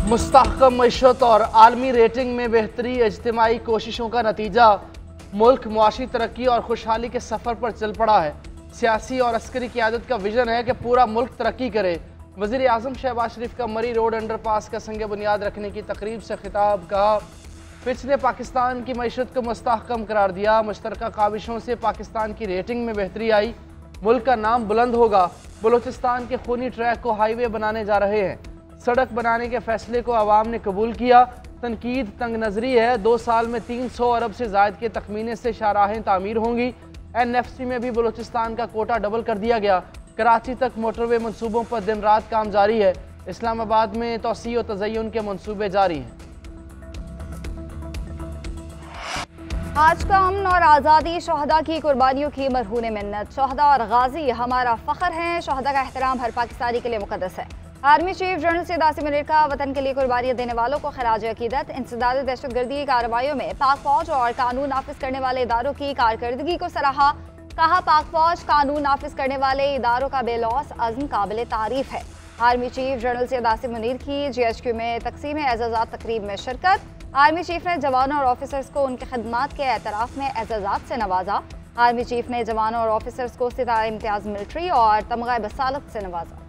मुस्तहकम मईशत और आलमी रेटिंग में बेहतरी इज्तिमाई कोशिशों का नतीजा। मुल्क मुआशी तरक्की और खुशहाली के सफ़र पर चल पड़ा है। सियासी और अस्करी क़यादत का विजन है कि पूरा मुल्क तरक्की करे। वज़ीर आज़म शहबाज शरीफ का मरी रोड अंडरपास का संग बुनियाद रखने की तकरीब से खिताब। कहा, फिच ने पाकिस्तान की मईशत को मुस्तहकम करार दिया। मुश्तरका काविशों से पाकिस्तान की रेटिंग में बेहतरी आई। मुल्क का नाम बुलंद होगा। बलूचिस्तान के खूनी ट्रैक को हाईवे बनाने जा रहे हैं। सड़क बनाने के फैसले को आवाम ने कबूल किया। तनकीद तंग नजरी है। 2 साल में 300 अरब से ज़ायद के तखमीने से शाहराहें तामीर होंगी। NFC में भी बलूचिस्तान का कोटा डबल कर दिया गया। कराची तक मोटरवे मनसूबों पर दिन रात काम जारी है। इस्लामाबाद में तोसी और तज़य्युन के मनसूबे जारी हैं। आज का अमन और आज़ादी शहदा की कुर्बानियों की मरहून मिन्नत। शहदा और गाजी हमारा फ़ख्र हैं। शहदा का एहतराम हर पाकिस्तानी के लिए मुक़द्दस है। Army chief general Syed Asim Munir का वतन के लिए कुर्बानियाँ देने वालों को खराज अकीदत। इंसदाद दहशतगर्दी कार्रवाइयों में पाक फौज और कानून नाफिज करने वाले इदारों की कारकर्दगी को सराहा। कहा, पाक फौज कानून नाफिज करने वाले इदारों का बेलौस अज़्म काबिल तारीफ है। Army chief general Syed Asim Munir की GHQ में तकसीम एजाज़ात तकरीब में शिरकत। आर्मी चीफ ने जवानों और ऑफिसर्स को उनके खदमात के एतराफ़ में एजाज़ात से नवाजा। आर्मी चीफ ने जवानों और ऑफिसर्स को सितारा इम्तियाज़ मिलिट्री और तमगा बसालत से नवाजा।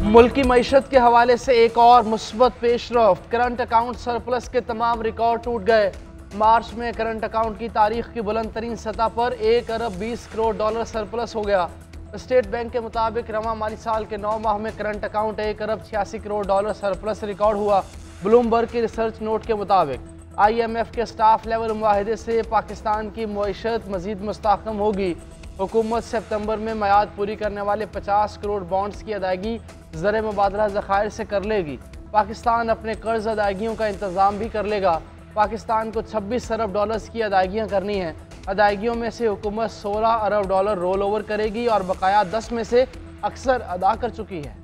मुल्क की मईशत के हवाले से एक और मुस्बत पेशरफ्त। करंट अकाउंट सरप्लस के तमाम रिकॉर्ड टूट गए। मार्च में करंट अकाउंट की तारीख की बुलंद तरीन सतह पर 1 अरब 20 करोड़ डॉलर सरप्लस हो गया। स्टेट बैंक के मुताबिक रवा माली साल के 9 माह में करंट अकाउंट 1 अरब 86 करोड़ डॉलर सरप्लस रिकॉर्ड हुआ। ब्लूमबर्ग के रिसर्च नोट के मुताबिक IMF के स्टाफ लेवल मुआहदे से पाकिस्तान की मईशत मजीद मुस्तहकम होगी। हुकूमत सितंबर में मियाद पूरी करने वाले 50 करोड़ बॉन्ड्स की अदायगी ज़र मुबादला ज़खायर से कर लेगी। पाकिस्तान अपने कर्ज अदायगियों का इंतज़ाम भी कर लेगा। पाकिस्तान को 26 अरब डॉलर्स की अदायगियाँ करनी हैं। अदायगियों में से हुकूमत 16 अरब डॉलर रोल ओवर करेगी और बकाया 10 में से अक्सर अदा कर चुकी है।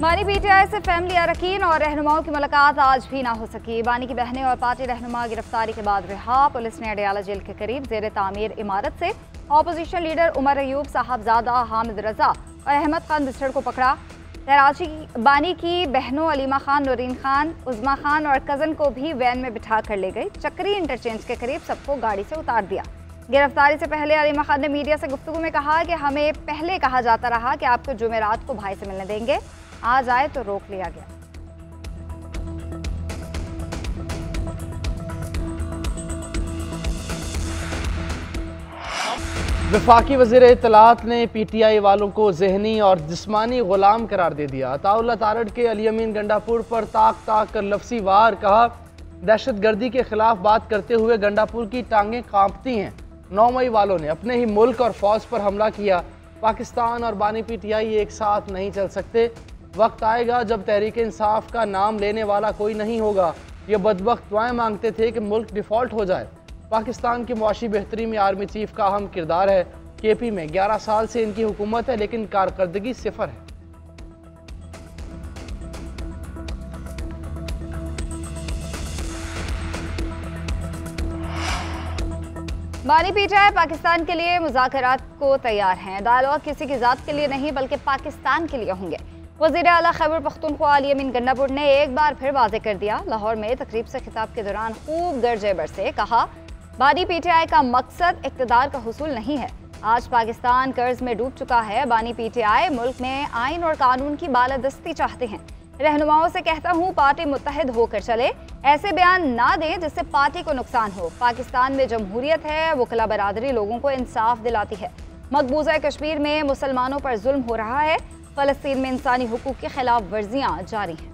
बानी PTI से फैमिली अरकान और रहनुमाओं की मुलाकात आज भी ना हो सकी। बानी की बहनें और पार्टी रहनुमा गिरफ्तारी के बाद रिहा। पुलिस ने अडयाला जेल के करीब जेर तामीर इमारत से अपोजिशन लीडर उमर अयूब, साहबजादा हामिद रजा और अहमद खान बिस्टर को पकड़ा। कराची बानी की बहनों अलीमा खान, नूरीन खान, उज़मा खान और कज़न को भी वैन में बिठा कर ले गई। चक्री इंटरचेंज के करीब सबको गाड़ी से उतार दिया। गिरफ्तारी से पहले अलीमा खान ने मीडिया से गुफ्तगू में कहा कि हमें पहले कहा जाता रहा कि आपको जुमेरात को भाई से मिलने देंगे, आज आए तो रोक लिया गया। वफाकी वज़ीर इत्तलात ने PTI वालों को ज़हनी और जिस्मानी गुलाम करार दे दिया। अताउल्लाह तारड़ के अली अमीन गंडापुर पर ताक ताक कर लफ्ज़ी वार। कहा, दहशत गर्दी के खिलाफ बात करते हुए गंडापुर की टांगें कांपती हैं। 9 मई वालों ने अपने ही मुल्क और फौज पर हमला किया। पाकिस्तान और बानी PTI एक साथ नहीं चल सकते। वक्त आएगा जब तहरीक इंसाफ का नाम लेने वाला कोई नहीं होगा। ये बदबख्त दुआएं मांगते थे कि मुल्क डिफ़ॉल्ट हो जाए। पाकिस्तान की मुआशी बेहतरी में आर्मी चीफ का अहम किरदार है। KP में 11 साल से इनकी हुकूमत है, लेकिन कारकर्दगी सिफर है। बानी PTI पाकिस्तान के लिए मुज़ाकरात को तैयार हैं। डायलॉग किसी की ज़ात के लिए नहीं बल्कि पाकिस्तान के लिए होंगे। वज़ीर आला खैबर पख्तूनख्वा अली अमीन गंडापुर ने एक बार फिर वाज़ेह कर दिया। लाहौर में तकरीब से खिताब के दौरान खूब गरजे बरसे। कहा, बानी PTI का मकसद इक़्तिदार का हुसूल नहीं है। आज पाकिस्तान कर्ज में डूब चुका है। बानी PTI मुल्क में आइन और कानून की बालादस्ती चाहते हैं। रहनुमाओं से कहता हूँ, पार्टी मुत्तहिद होकर चले। ऐसे बयान ना दें जिससे पार्टी को नुकसान हो। पाकिस्तान में जमहूरियत है, वकला बरादरी लोगों को इंसाफ दिलाती है। मकबूजा कश्मीर में मुसलमानों पर जुल्म हो रहा है। फ़लस्तीन में इंसानी हुकूक की खिलाफ वर्जियाँ जारी हैं।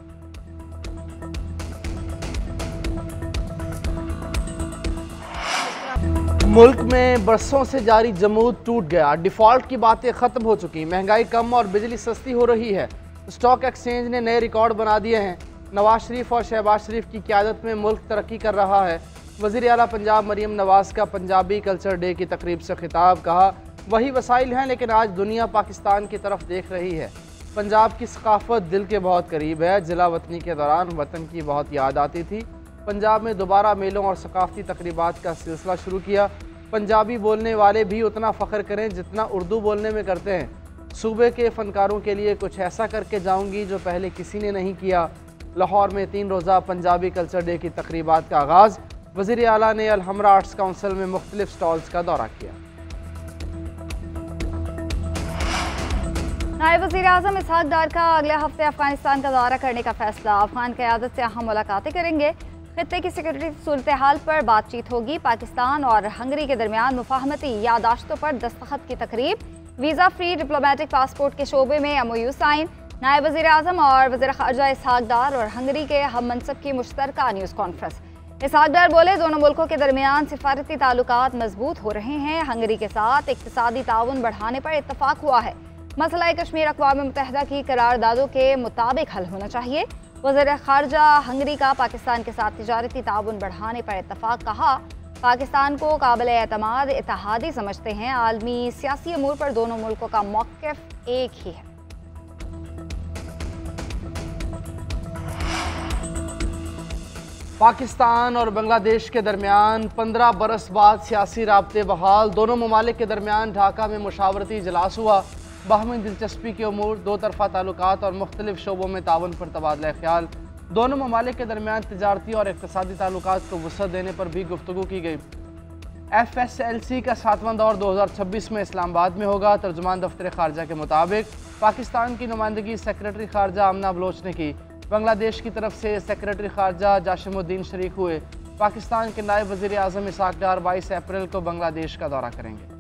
मुल्क में बरसों से जारी जमूद टूट गया। डिफ़ॉल्ट की बातें ख़त्म हो चुकी। महंगाई कम और बिजली सस्ती हो रही है। स्टॉक एक्सचेंज ने नए रिकॉर्ड बना दिए हैं। नवाज शरीफ और शहबाज शरीफ की क़यादत में मुल्क तरक्की कर रहा है। वज़ीर आला पंजाब मरीम नवाज का पंजाबी कल्चर डे की तकरीब से खिताब। कहा, वही वसाइल हैं लेकिन आज दुनिया पाकिस्तान की तरफ देख रही है। पंजाब की सकाफत दिल के बहुत करीब है। जिला वतनी के दौरान वतन की बहुत याद आती थी। पंजाब में दोबारा मेलों और सकाफती तकरीबात का सिलसिला शुरू किया। पंजाबी बोलने वाले भी उतना फ़ख्र करें जितना उर्दू बोलने में करते हैं। सूबे के फ़नकारों के लिए कुछ ऐसा करके जाऊंगी जो पहले किसी ने नहीं किया। लाहौर में 3 रोज़ा पंजाबी कल्चर डे की तकरीबात का आगाज़। वज़ीर आला ने अल-हमरा आर्ट्स काउंसिल में मुख्तलिफ स्टॉल्स का दौरा किया। नायब वज़ीर-ए-आज़म इसहाक डार का अगले हफ्ते अफगानिस्तान का दौरा करने का फैसला। अफगान क़यादत से अहम मुलाकातें करेंगे। खित्ते की सिक्योरिटी सूरत हाल पर बातचीत होगी। पाकिस्तान और हंगरी के दरमियान मुफाहमती यादाश्तों पर दस्तखत की तकरीब। वीज़ा फ्री डिप्लोमेटिक पासपोर्ट के शोबे में MOU साइन। नायब वज़ीर-ए-आज़म और वज़ीर ख़ारजा इसहाक डार और हंगरी के हम मनसब की मुश्तरका न्यूज़ कॉन्फ्रेंस। इसहाक डार बोले, दोनों मुल्कों के दरमियान सिफारती ताल्लुकात मजबूत हो रहे हैं। हंगरी के साथ इक़्तिसादी ताउन बढ़ाने पर इत्तफाक हुआ है। मसला कश्मीर अक़वाम मुत्तहिदा की करारदादों के मुताबिक हल होना चाहिए। वज़ीर ख़ारजा हंगरी का पाकिस्तान के साथ तिजारती ताउन बढ़ाने पर इत्तफाक। कहा, पाकिस्तान को काबिल एतमाद इत्तेहादी समझते हैं। आलमी सियासी अमूर पर दोनों मुल्कों का मौक़िफ़ एक ही है। पाकिस्तान और बांग्लादेश के दरमियान 15 बरस बाद सियासी राब्ते बहाल। दोनों ममालिक के दरमियान ढाका में मुशावरती इजलास हुआ। बाहमी दिलचस्पी के अमूर, दो तरफ़ा ताल्लुकात और मुख्तलिफ शोबों में ताउन पर तबादला ख्याल। दोनों ममालिक के दरमियान तिजारती और इक़्तिसादी ताल्लुकात को वसअत देने पर भी गुफ्तगू की गई। FSLC का 7वां दौर 2026 में इस्लामाबाद में होगा। तर्जुमान दफ्तर ख़ारजा के मुताबिक पाकिस्तान की नुमाइंदगी सेक्रेटरी ख़ारजा आमना बलोच ने की। बांग्लादेश की तरफ से सेक्रेटरी ख़ारजा जाशिमुद्दीन शरीक हुए। पाकिस्तान के नायब वज़ीर-ए-आज़म इसहाक डार 22 अप्रैल को बांग्लादेश का दौरा करेंगे।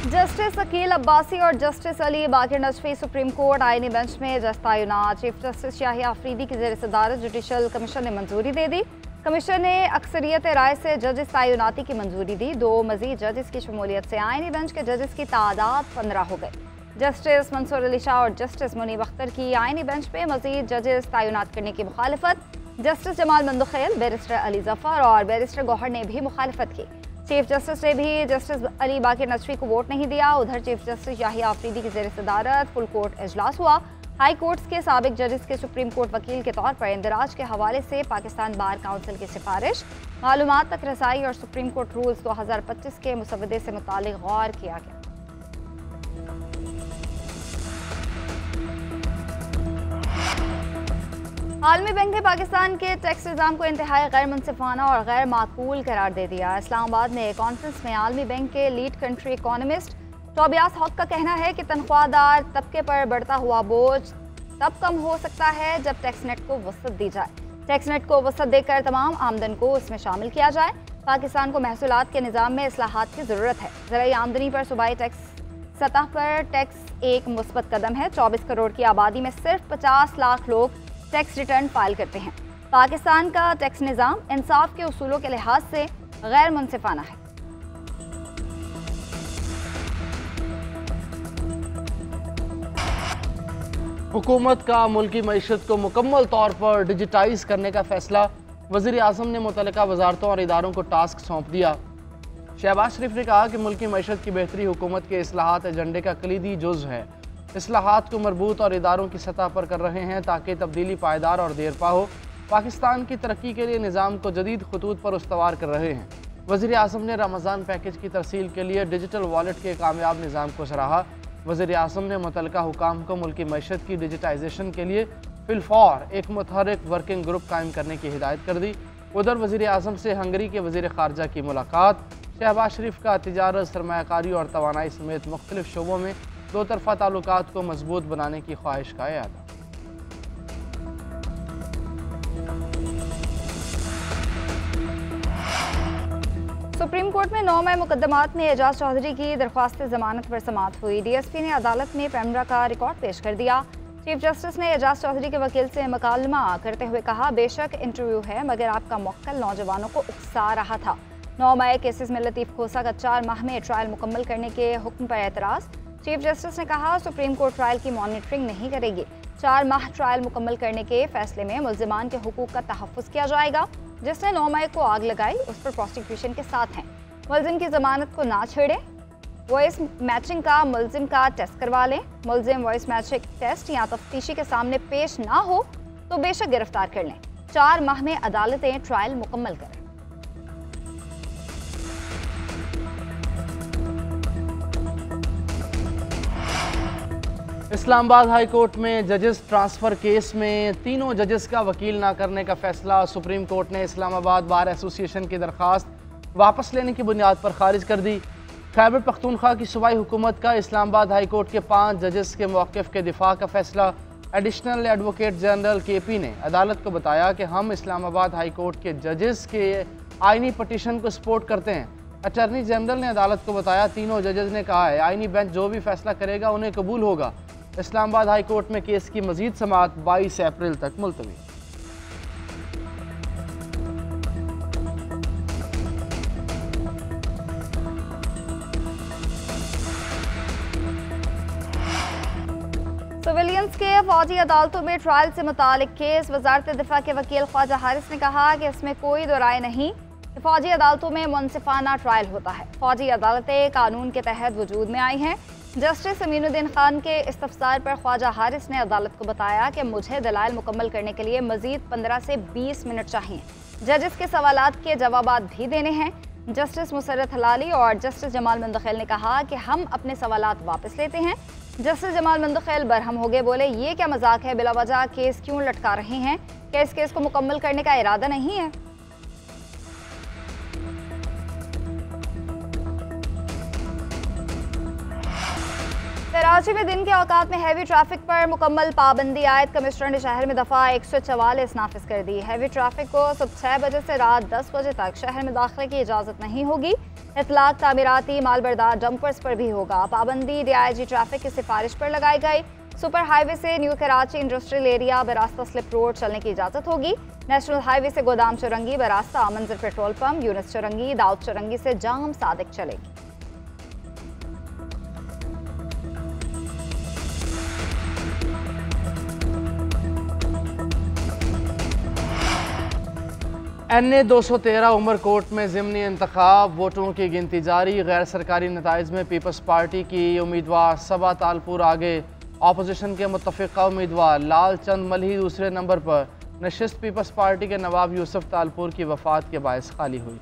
जस्टिस अकील अब्बासी और जस्टिस अली बाकर नजफी सुप्रीम कोर्ट आईनी बेंच में जज तैनात। चीफ जस्टिस शाहिया अफरीदी की ज़ेर सदारत जुडिशल कमीशन ने मंजूरी दे दी। कमीशन ने अक्सरियत राय से जजेस तैनाती की मंजूरी दी। 2 मज़ीद जजेस की शमूलियत से आईनी बेंच के जजेस की तादाद 15 हो गई। जस्टिस मंसूर अली शाह और जस्टिस मुनीब अख्तर की आईनी बेंच पे मज़ीद जजेस तैनात करने की मुखालफत। जस्टिस जमाल मंदुखेल, बैरिस्टर अली जफ़र और बैरिस्टर गौहर ने भी मुखालफत की। चीफ जस्टिस ने भी जस्टिस अली बाकर नजफी को वोट नहीं दिया। उधर चीफ जस्टिस शाहिया अफरीदी की ज़ेर सदारत फुल कोर्ट इजलास हुआ। हाई कोर्ट्स के साबिक जजेस के सुप्रीम कोर्ट वकील के तौर पर इंदराज के हवाले से पाकिस्तान बार काउंसिल की सिफारिश, मालूमात तक रसाई और सुप्रीम कोर्ट रूल्स 2025 के मुसवदे से मुतालिक गौर किया गया। आलमी बैंक ने पाकिस्तान के टैक्स निज़ाम को इंतहाई गैर मुनसिफाना और गैर माकूल करार दे दिया। इस्लामाबाद में कॉन्फ्रेंस में आलमी बैंक के lead country economist Tobias Haque का कहना है कि तनख्वाहदार तबके पर बढ़ता हुआ बोझ तब कम हो सकता है जब टैक्सनेट को वसअत दी जाए। टैक्सनेट को वसअत देकर तमाम आमदन को इसमें शामिल किया जाए। पाकिस्तान को महसूलात के निज़ाम में इस्लाहात की ज़रूरत है। ज़राई आमदनी पर सूबाई टैक्स सतह पर टैक्स एक मुस्बत कदम है। 24 करोड़ की आबादी में सिर्फ 50 लाख लोग टैक्स रिटर्न फाइल करते हैं। पाकिस्तान का टैक्स निज़ाम इंसाफ के उसूलों के लिहाज से गैर मुनसिफाना है। हुकूमत का मुल्की मईशत को मुकम्मल तौर पर डिजिटाइज करने का फैसला। वज़ीर-ए-आज़म ने मुतल्लिका वजारतों और इदारों को टास्क सौंप दिया। शहबाज शरीफ ने कहा कि मुल्की मईशत की बेहतरी हुकूमत के इस्लाहात एजेंडे का कलीदी जुज़ है। इस्लाहात को मरबूत और इदारों की सतह पर कर रहे हैं ताकि तब्दीली पायदार और देरपा हो। पाकिस्तान की तरक्की के लिए निज़ाम को जदीद खतूत पर उस्तवार कर रहे हैं। वज़ीर-ए-आज़म ने रमज़ान पैकेज की तरसील के लिए डिजिटल वॉलेट के कामयाब निज़ाम को सराहा। वज़ीर-ए-आज़म ने मुतल्लिका हुकाम को मुल्की मईशत की डिजिटाइजेशन के लिए फिलफौर एक मुतहर्रिक वर्किंग ग्रुप कायम करने की हिदायत कर दी। उधर वज़ीर-ए-आज़म से हंगरी के वज़ीर ख़ारजा की मुलाकात। शहबाज शरीफ का तिजारत, सरमायाकारी और तवानाई समेत मुख्तलिफ शोबों में दो तरफ़ा ताल्लुकात को मजबूत बनाने की ख्वाहिश का इरादा। सुप्रीम कोर्ट में 9 मई मुकदमात में एजाज चौधरी की दरख्वास्त जमानत पर समाअत हुई। DSP ने अदालत में पैमरा का रिकॉर्ड पेश कर दिया। चीफ जस्टिस ने एजाज चौधरी के वकील से मुकालमा करते हुए कहा, बेशक इंटरव्यू है मगर आपका मौक्कल नौजवानों को उकसा रहा था। 9 मई केसेस में लतीफ़ खोसा का 4 माह में ट्रायल मुकम्मल करने के हुक्म पर एतराज़। चीफ जस्टिस ने कहा, सुप्रीम कोर्ट ट्रायल की मॉनिटरिंग नहीं करेगी। 4 माह ट्रायल मुकम्मल करने के फैसले में मुल्ज़िमान के हुकूक का तहफ़्फ़ुज़ किया जाएगा। जिसने 9 मई को आग लगाई उस पर प्रोसिक्यूशन के साथ हैं। मुल्ज़िम की ज़मानत को ना छेड़े, वॉइस मैचिंग का मुलजिम का टेस्ट करवा लें। मुलजिम वॉइस मैचिंग टेस्ट या तफ्तीशी के सामने पेश ना हो तो बेशक गिरफ्तार कर लें। 4 माह में अदालतें ट्रायल मुकम्मल करें। इस्लामाबाद हाई कोर्ट में जजेस ट्रांसफ़र केस में तीनों जजेस का वकील ना करने का फैसला सुप्रीम कोर्ट ने इस्लामाबाद बार एसोसिएशन की दरख्वास्त वापस लेने की बुनियाद पर खारिज कर दी। खैबर पख्तूनख्वा की सूबाई हुकूमत का इस्लामाबाद हाई कोर्ट के 5 जजेस के मौक़िफ़ के दिफा का फैसला। एडिशनल एडवोकेट जनरल KP ने अदालत को बताया कि हम इस्लामाबाद हाई कोर्ट के जजेस के आइनी पटिशन को सपोर्ट करते हैं। अटॉर्नी जनरल ने अदालत को बताया तीनों जजेस ने कहा है आइनी बेंच जो भी फैसला करेगा उन्हें कबूल होगा। इस्लामाबाद हाई कोर्ट में केस की मजीद समाअत 22 अप्रैल तक मुलतवी। सिविलियंस के फौजी अदालतों में ट्रायल से मुतालिक केस। वजारत दिफा के वकील ख्वाजा हारिस ने कहा कि इसमें कोई दो राय नहीं कि फौजी अदालतों में मुनसिफाना ट्रायल होता है। फौजी अदालतें कानून के तहत वजूद में आई हैं। जस्टिस अमीनुद्दीन खान के इस्तफसार पर ख्वाजा हारिस ने अदालत को बताया कि मुझे दलाइल मुकम्मल करने के लिए मजीद 15 से 20 मिनट चाहिए। जजेस के सवालात के जवाबात भी देने हैं। जस्टिस मुसर्रत हलाली और जस्टिस जमाल मंदखेल ने कहा कि हम अपने सवालात वापस लेते हैं। जस्टिस जमाल मंदखेल बरहम हो गए, बोले ये क्या मजाक है, बिला वजह केस क्यों लटका रहे हैं, क्या इस केस को मुकम्मल करने का इरादा नहीं है। कराची में दिन के औकात में हैवी ट्रैफिक पर मुकम्मल पाबंदी आयद कमिश्नर ने शहर में दफ़ा 144 नाफिज कर दी। हैवी ट्रैफिक को सुबह 6 बजे से रात 10 बजे तक शहर में दाखिले की इजाज़त नहीं होगी। इतलाक तामीराती मालबरदार डंपर्स पर भी होगा। पाबंदी DIG ट्रैफिक की सिफारिश पर लगाई गई। सुपर हाईवे से न्यू कराची इंडस्ट्रियल एरिया बरास्ता स्लिप रोड चलने की इजाज़त होगी। नेशनल हाईवे से गोदाम चौरंगी बरास्ता मंजिल पेट्रोल पंप यूनिस चौरंगी दाऊद चौरंगी से जाम सादिक चलेगी। NA 213 उमरकोट में ज़िमनी इंतखाब वोटों की गिनती जारी। गैर सरकारी नताइज में पीपल्स पार्टी की उम्मीदवार सबा तालपुर आगे। अपोजिशन के मुतफ़िक़ा उम्मीदवार लाल चंद मलही दूसरे नंबर पर। नशिस्त पीपल्स पार्टी के नवाब यूसुफ तालपुर की वफ़ात के बायस खाली हुई।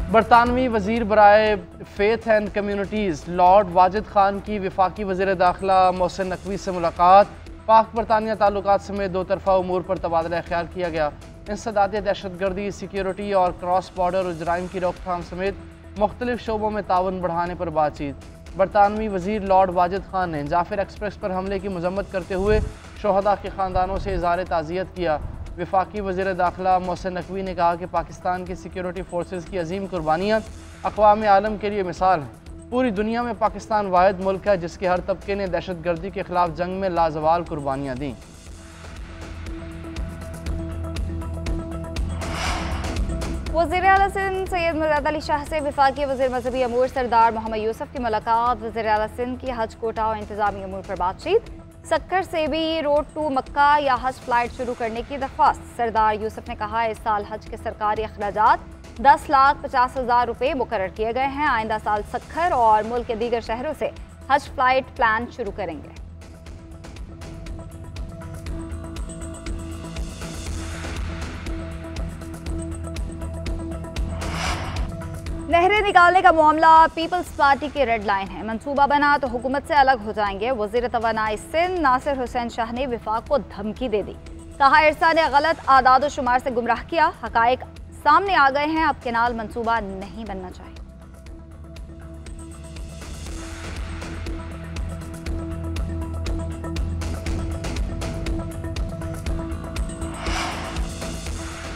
बरतानवी वज़ीर बराए faith and communities lord Wajid Khan की वफाकी वज़ीर दाखिला मोहसिन नकवी से मुलाकात। पाक बरतानिया ताल्लुकात समेत दो तरफ़ा उमूर पर तबादला ख्याल किया गया। इंसदाद दहशतगर्दी, सिक्योरिटी और क्रॉस बॉर्डर जराइम की रोकथाम समेत मुख्तलिफ शोबों में ताउन बढ़ाने पर बातचीत। बरतानवी वज़ीर लॉर्ड वाजिद खान ने जाफिर एक्सप्रेस पर हमले की मजम्मत करते हुए शोहदा के ख़ानदानों से इज़हार ताज़ियत किया। वफाकी वज़ीर दाखिला मोहसिन नकवी ने कहा कि पाकिस्तान की सिक्योरिटी फोर्सेस की अजीम कुर्बानियाँ अक़वाम आलम के लिए मिसाल है। पूरी दुनिया में पाकिस्तान वाहिद मुल्क है जिसके हर तबके ने दहशतगर्दी के खिलाफ जंग में लाजवाल कुर्बानियाँ दी। वज़ीर आला सिंध सैयद मुराद अली शाह से वफाकी वज़ीर मजहबी अमूर सरदार मोहम्मद यूसुफ की मुलाकात। वज़ीर आला सिंध की हज कोटा और इंतजामी अमूर पर बातचीत। सक्कर से भी रोड टू मक्का या हज फ्लाइट शुरू करने की दरख्वास्त। सरदार यूसुफ ने कहा इस साल हज के सरकारी अखराजात 10,50,000 रुपये मुकर्रर किए गए हैं। आइंदा साल सक्खर और मुल्क के दीगर शहरों से हज फ्लाइट प्लान शुरू करेंगे। नहरें निकालने का मामला पीपल्स पार्टी की रेड लाइन है। मंसूबा बना तो हुकूमत से अलग हो जाएंगे। वज़ीर तवानाई सिंध नासिर हुसैन शाह ने विफाक को धमकी दे दी। कहा इरसा ने गलत आदाद शुमार से गुमराह किया। हकायक सामने आ गए हैं, अब केनाल मंसूबा नहीं बनना चाहिए।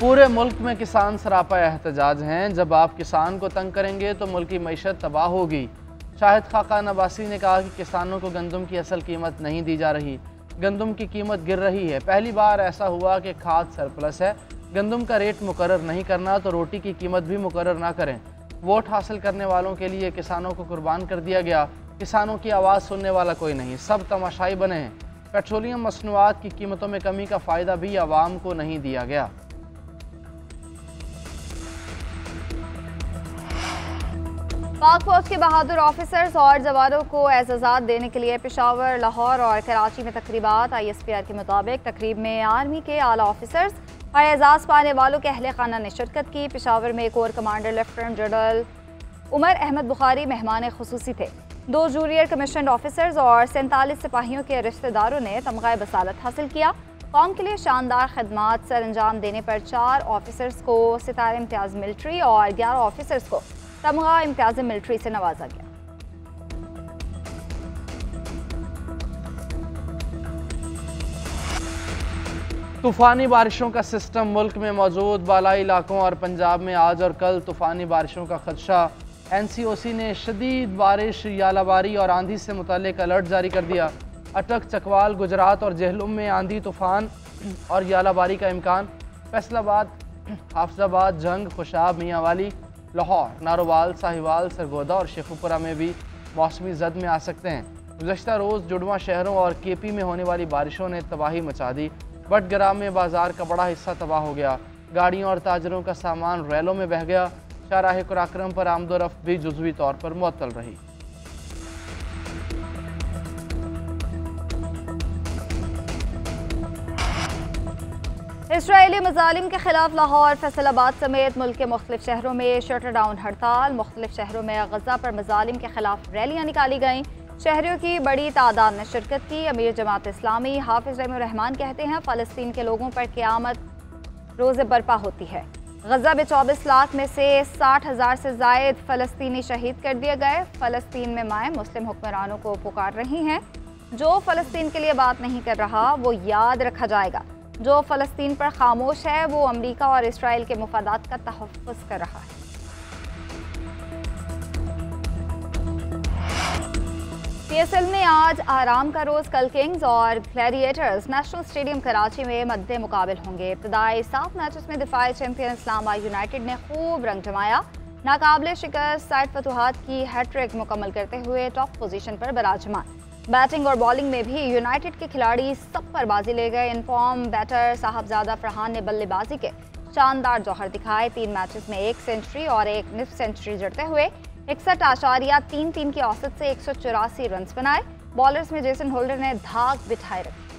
पूरे मुल्क में किसान सरापा एहतजाज हैं। जब आप किसान को तंग करेंगे तो मुल्क की मईशत तबाह होगी। शाहिद खाकान अब्बासी ने कहा कि किसानों को गंदम की असल कीमत नहीं दी जा रही, गंदम की कीमत गिर रही है। पहली बार ऐसा हुआ कि खाद सरप्लस है। गंदम का रेट मुकर्रर नहीं करना तो रोटी की कीमत भी मुकर्रर ना करें। वोट हासिल करने वालों के लिए किसानों को कुर्बान कर दिया गया। किसानों की आवाज़ सुनने वाला कोई नहीं, सब तमाशाई बने हैं। पेट्रोलियम मसनूआत की कीमतों में कमी का फ़ायदा भी आवाम को नहीं दिया गया। पाक फौज के बहादुर ऑफिसर्स और जवानों को एजाज़ात देने के लिए पेशावर, लाहौर और कराची में तकरीबात। ISPR के मुताबिक तकरीब में आर्मी के आला ऑफिसर्स और एजाज़ पाने वालों के अहले खाना ने शिरकत की। पेशावर में core commander lieutenant general Umar Ahmad Bukhari मेहमान खुसूसी थे। 2 जूनियर कमीशन ऑफिसर्स और 47 सिपाहियों के रिश्तेदारों ने तमगा बसालत हासिल किया। कौम के लिए शानदार खदमात सर अंजाम देने पर 4 ऑफिसर्स को सितारे इम्तियाज़ मिलिट्री और 11 ऑफिसर्स को तमगा इम्तियाज़ मिलिट्री से नवाजा गया। तूफ़ानी बारिशों का सिस्टम मुल्क में मौजूद बालाई इलाकों और पंजाब में आज और कल तूफ़ानी बारिशों का खदशा। NCOC ने शदीद बारिश, यालाबारी और आंधी से मुताल्लिक अलर्ट जारी कर दिया। अटक, चकवाल, गुजरात और जेहलुम में आंधी, तूफ़ान और यालाबारी का इम्कान। फैसलाबाद, हाफिजाबाद, जंग, खुशाब, मियांवाली, लाहौर, नारोवाल, साहिवाल, सरगोदा और शेखुपुरा में भी मौसमी जद में आ सकते हैं। गुज़श्ता रोज़ जुड़वा शहरों और KP में होने वाली बारिशों ने तबाही मचा दी। बटग्राम में बाजार का बड़ा हिस्सा तबाह हो गया। गाड़ियों और ताजरों का सामान रैलों में बह गया। शाहराह कुराक्रम पर आमदोरफ्त भी जुज़वी तौर पर मुअत्तल रही। इसराइली मज़ालिम के खिलाफ लाहौर, फैसलाबाद समेत मुल्क के मुख्तलिफ शहरों में शटर डाउन हड़ताल। मुख्तलिफ शहरों में गज़ा पर मज़ालिम के खिलाफ रैलियाँ निकाली गईं। शहरियों की बड़ी तादाद ने शिरकत की। अमीर जमात इस्लामी हाफिज रहमान कहते हैं फ़लस्तीन के लोगों पर क़यामत रोज़े बर्पा होती है। गज़ा में 24 लाख में से 60,000 से ज़ायद फ़लस्तीनी शहीद कर दिए गए। फ़लस्तीन में माएँ मुस्लिम हुक्मरानों को पुकार रही हैं, जो फ़लस्तीन के लिए बात नहीं कर रहा वो याद रखा जाएगा। जो फ़लस्तीन पर खामोश है वो अमरीका और इसराइल के मुफादात का तहफ़्फ़ुज़ कर रहा है। PSL में आज आराम का रोज़ कल किंग्स और ग्लैडिएटर्स नेशनल स्टेडियम कराची में मद्दे मुकाबिल होंगे। इब्तदाई 7 मैचेस में दिफाई चैंपियन इस्लामाबाद यूनाइटेड ने खूब रंग जमाया। नाकाबिले शिकस्त साइड फतुहात की हैट्रिक मुकम्मल करते हुए टॉप पोजीशन पर बराजमान। बैटिंग और बॉलिंग में भी यूनाइटेड के खिलाड़ी सब पर बाजी ले गए। इनफॉर्म बैटर साहबजादा फरहान ने बल्लेबाजी के शानदार जौहर दिखाए। 3 मैचेस में 1 सेंचुरी और 1 निफ सेंचुरी जड़ते हुए 61.33 की औसत से 184 रन बनाए। बॉलर्स में जेसन होल्डर ने धाक बिठाए रखी।